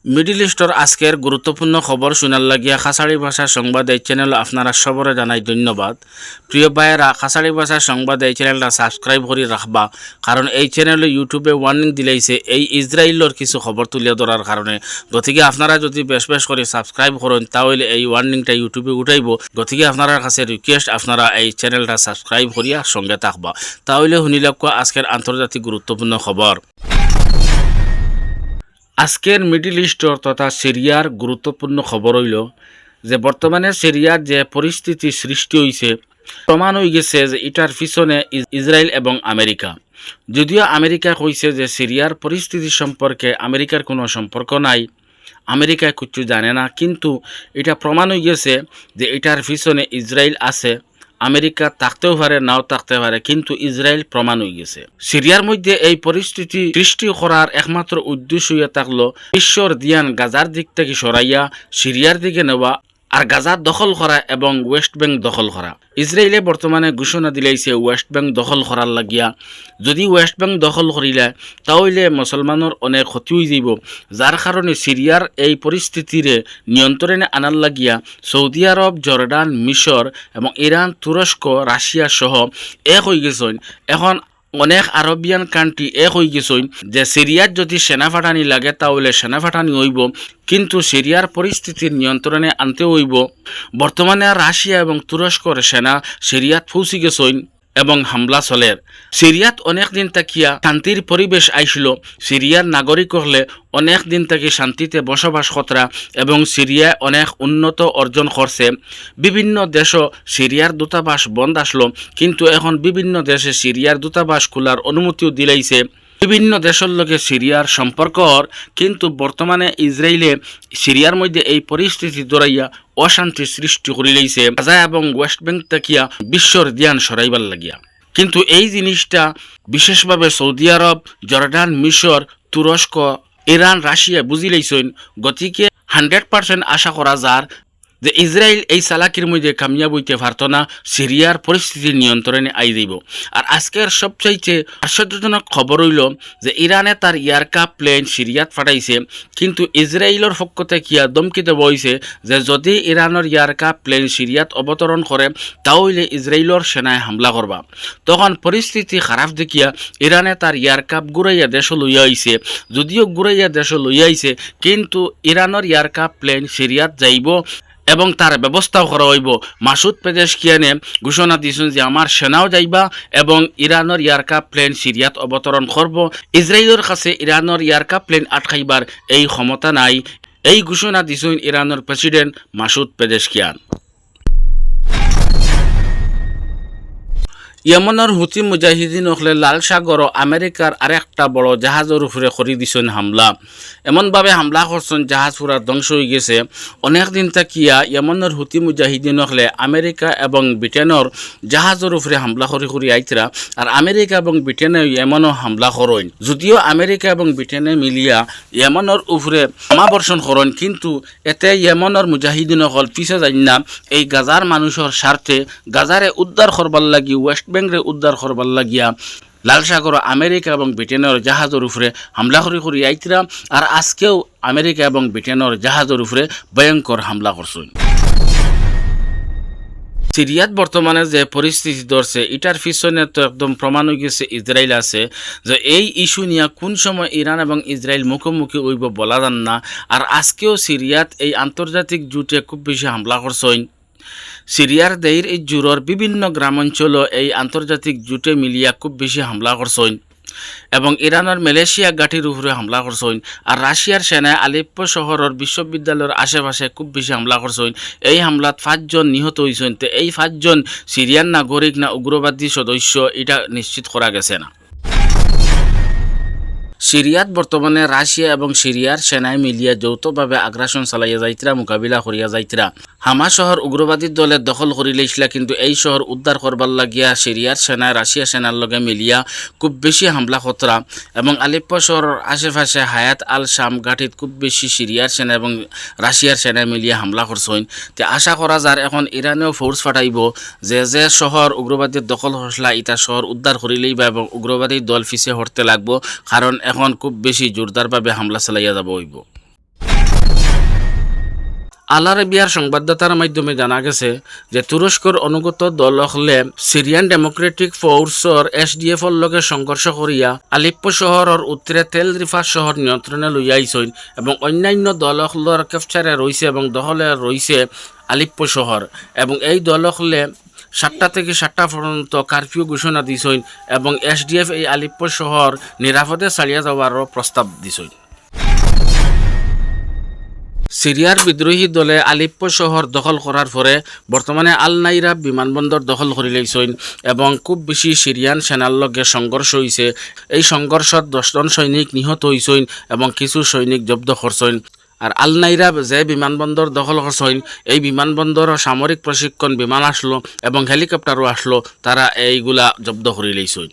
Middle store আজকের গুরুত্বপূর্ণ খবর শোনার লাগিয়া খাসাড়ি ভাষা সংবাদ এই চ্যানেল আপনারা সবরে জানাই ধন্যবাদ। প্রিয় ভাইয়েরা, খাসাড়ি ভাষা সংবাদ এই চ্যানেলটা সাবস্ক্রাইব করে রাখবা, কারণ এই চ্যানেলে ইউটিউবে ওয়ার্নিং দিলাইছে এই ইসরায়েলের কিছু খবর তুলে ধরার কারণে। গতিকে আপনারা যদি বেশ করে সাবস্ক্রাইব করেন তাহলে এই ওয়ার্নিংটা ইউটিউবে উঠাইব। গতিকে আপনার কাছে রিকোয়েস্ট, আপনারা এই চ্যানেলটা সাবস্ক্রাইব করিয়া সঙ্গে থাকবা, তাহলে শুনিলাম আজকের আন্তর্জাতিক গুরুত্বপূর্ণ খবর। আজকের মিডিল ইস্টর তথা সিরিয়ার গুরুত্বপূর্ণ খবর হইল যে বর্তমানে সিরিয়ার যে পরিস্থিতি সৃষ্টি হয়েছে, প্রমাণ হয়ে গেছে যে এটার পিছনে ইসরায়েল এবং আমেরিকা। যদিও আমেরিকা কইছে যে সিরিয়ার পরিস্থিতি সম্পর্কে আমেরিকার কোনো সম্পর্ক নাই, আমেরিকা কিছু জানে না, কিন্তু এটা প্রমাণ হয়ে গেছে যে এটার পিছনে ইসরায়েল আছে। আমেরিকা থাকতেও পারে, নাও থাকতে পারে, কিন্তু ইসরায়েল প্রমাণ হয়ে গেছে। সিরিয়ার মধ্যে এই পরিস্থিতি সৃষ্টি করার একমাত্র উদ্দেশ্য হয়ে থাকলো বিশ্বর ধ্যান গাজার দিক থেকে সরাইয়া সিরিয়ার দিকে নেওয়া আর গাজা দখল করা এবং ওয়েস্ট ব্যাংক দখল করা। ইসরায়েলে বর্তমানে ঘোষণা দিলাইছে ওয়েস্ট ব্যাংক দখল করার লাগিয়া। যদি ওয়েস্ট ব্যাংক দখল করিলে তাহলে মুসলমানের অনেক ক্ষতি হয়ে যাব, যার কারণে সিরিয়ার এই পরিস্থিতিরে নিয়ন্ত্রণে আনার লাগিয়া সৌদি আরব, জর্ডান, মিশর এবং ইরান, তুরস্ক, রাশিয়া সহ এক হয়ে গেছেন। এখন অনেক আরবিয়ান কান্ট্রি এক হয়ে গেছেন যে সিরিয়ার যদি সেনাফাটানি লাগে তাহলে সেনাফাটানি হইব, কিন্তু সিরিয়ার পরিস্থিতির নিয়ন্ত্রণে আনতে হইব। বর্তমানে রাশিয়া এবং তুরস্কর সেনা সিরিয়াত পৌঁছে গেছেন এবং হামলা চলের। সিরিয়াত অনেক দিন তাকিয়া শান্তির পরিবেশ আইছিল, সিরিয়ার নাগরিক হলে অনেক দিন থেকে শান্তিতে বসবাস করা এবং সিরিয়ায় অনেক উন্নত অর্জন করছে। বিভিন্ন দেশও সিরিয়ার দূতাবাস বন্ধ আসলো, কিন্তু এখন বিভিন্ন দেশে সিরিয়ার দূতাবাস খোলার অনুমতিও দিলাইছে। বিভিন্ন দেশের লগে সিরিয়ার সম্পর্ক, কিন্তু বর্তমানে ইসরায়েলে সিরিয়ার মধ্যে এই পরিস্থিতি দৌড়াইয়া অশান্তি সৃষ্টি করে লইছে গাজা এবং ওয়েস্ট ব্যাংক তাকিয়া বিশ্বর ধ্যান সরাইবার লাগিয়া। কিন্তু এই জিনিসটা বিশেষভাবে সৌদি আরব, জর্ডান, মিশর, তুরস্ক, ইরান, রাশিয়া বুঝি লইছেন। গতিকে 100% আশা করা যার যে ইসরায়েল এই চালাকির মধ্যে কামিয়াব হইতে পারত না, সিরিয়ার পরিস্থিতির নিয়ন্ত্রণে আই যাইব। আর আজকের সবচাইতে আশ্চর্যজনক খবর হইল যে ইরানে তার এয়ারক্রাফট প্লেন সিরিয়াত পাঠাইছে, কিন্তু ইসরায়েলের পক্ষ থেকে দমকি দেওয়া হয়েছে যে যদি ইরানের এয়ারক্রাফট প্লেন সিরিয়াত অবতরণ করে তাহলে ইসরায়েলের সেনায় হামলা করবা। তখন পরিস্থিতি খারাপ দেখিয়া ইরানে তার এয়ারক্রাফট ঘুরাইয়া দেশে লইয়া আইছে। যদিও ঘুরাইয়া দেশে লইয়া আইছে, কিন্তু ইরানের এয়ারক্রাফট প্লেন সিরিয়াত যাইব এবং তার ব্যবস্থাও করা হইব। মাসুদ পেজেশকিয়ানে ঘোষণা দিয়েছেন যে আমার সেনাও যাইবা এবং ইরানের এয়ারক্রাফট প্লেন সিরিয়াত অবতরণ করব। ইসরায়েলের কাছে ইরানের এয়ারক্রাফট প্লেন আটকাইবার এই ক্ষমতা নাই, এই ঘোষণা দিয়েছেন ইরানের প্রেসিডেন্ট মাসুদ পেজেশকিয়ান। ইয়েমনের হুতি মুজাহিদিন হলে লাল সাগর আমেরিকার আরেকটা বড় জাহাজের উপরে করে দিছেন হামলা। এমনভাবে হামলা করছেন জাহাজ পুরা ধ্বংস হয়ে গেছে। অনেক দিন থাকিয়া ইয়েমনের হুতি মুজাহিদিন হলে আমেরিকা এবং ব্রিটেনের জাহাজের উপরে হামলা করে আইতরা, আর আমেরিকা এবং ব্রিটেনে ইয়েমনও হামলা করেন। যদিও আমেরিকা এবং ব্রিটেনে মিলিয়া ইয়েমনের উপরে বোমাবর্ষণ করেন, কিন্তু এতে ইয়েমনের মুজাহিদিন হল পিছে যাই না। এই গাজার মানুষের স্বার্থে গাজারে উদ্ধার করবার লাগি, ওয়েস্ট ব্যাংকে উদ্ধার করবার লাগিয়া লাল সাগর আমেরিকা এবং ব্রিটেনের জাহাজের উপরে হামলা করে আইতরা, আর আজকেও আমেরিকা এবং ব্রিটেনের জাহাজের উপরে ভয়ঙ্কর হামলা করছেন। সিরিয়াত বর্তমানে যে পরিস্থিতি ধরছে এটার পিছনে তো একদম প্রমাণ হয়ে গেছে ইসরায়েল আছে। যে এই ইস্যু নিয়ে কোন সময় ইরান এবং ইসরায়েল মুখোমুখি হইব বলা যান না। আর আজকেও সিরিয়াত এই আন্তর্জাতিক জোটে খুব বেশি হামলা করছেন। সিরিয়ার দেহের এই জোরের বিভিন্ন গ্রামাঞ্চল এই আন্তর্জাতিক জোটে মিলিয়া খুব বেশি হামলা করছেন এবং ইরানের মালয়েশিয়া ঘাটির উপরে হামলা করছেন। আর রাশিয়ার সেনায় আলেপ্পো শহরের বিশ্ববিদ্যালয়ের আশেপাশে খুব বেশি হামলা করছেন। এই হামলাত 5 জন নিহত হয়েছেন। তো এই 5 জন সিরিয়ান নাগরিক না উগ্রবাদী সদস্য এটা নিশ্চিত করা গেছে না। সিরিয়াত বর্তমানে রাশিয়া এবং সিরিয়ার সেনায় মিলিয়া যৌথভাবে আগ্রাসন চালাইয়া যাইতরা, মোকাবিলা করিয়া যাইতরা। হামা শহর উগ্রবাদী দলে দখল করে লইছিলা, কিন্তু এই শহর উদ্ধার করবার লাগিয়া সিরিয়ার সেনায় রাশিয়া সেনার লগে মিলিয়া খুব বেশি হামলা খতরা এবং আলেপ্পো শহরের আশেপাশে হায়াত আল শাম ঘাটিত খুব বেশি সিরিয়ার সেনা এবং রাশিয়ার সেনায় মিলিয়া হামলা করছেন। তে আশা করা যার এখন ইরানেও ফোর্স পাঠাইব যে শহর উগ্রবাদীর দখল হসলা ইটা শহর উদ্ধার করিলেই বা এবং উগ্রবাদী দল পিছিয়ে হটতে লাগবো, কারণ এখন খুব বেশি জোরদারভাবে হামলা চালাইয়া যাব হইব। আল আরাবিয়ার সংবাদদাতার মাধ্যমে জানা গেছে যে তুরস্কর অনুগত দল হলে সিরিয়ান ডেমোক্রেটিক ফোর্সর এসডিএফর লগে সংঘর্ষ করিয়া আলিপ্পো শহরের উত্তরে তেল রিফা শহর নিয়ন্ত্রণে লইয়া আইসইন এবং অন্যান্য দলহলের ক্যাপচারে রয়েছে এবং দখলে রয়েছে আলিপ্পো শহর এবং এই দল হলে 7টা থেকে 7টা পর্যন্ত কারফিউ ঘোষণা দিছইন এবং এসডিএফ এই আলিপ্পো শহর নিরাপদে ছাড়িয়া যাওয়ারও প্রস্তাব দিছইন। সিরিয়ার বিদ্রোহী দলে আলিপ্পো শহর দখল করার পরে বর্তমানে আল নাইরা বিমানবন্দর দখল করে লইছইন এবং খুব বেশি সিরিয়ান সেনার লগে সংঘর্ষ হয়েছে। এই সংঘর্ষত 10 জন সৈনিক নিহত হইছইন এবং কিছু সৈনিক জব্দ করছইন। আর আল নাইরা যে বিমানবন্দর দখল করছইন এই বিমানবন্দর সামরিক প্রশিক্ষণ বিমান আসলো এবং হেলিকপ্টারও আসলো, তারা এইগুলা জব্দ করে লইছইন।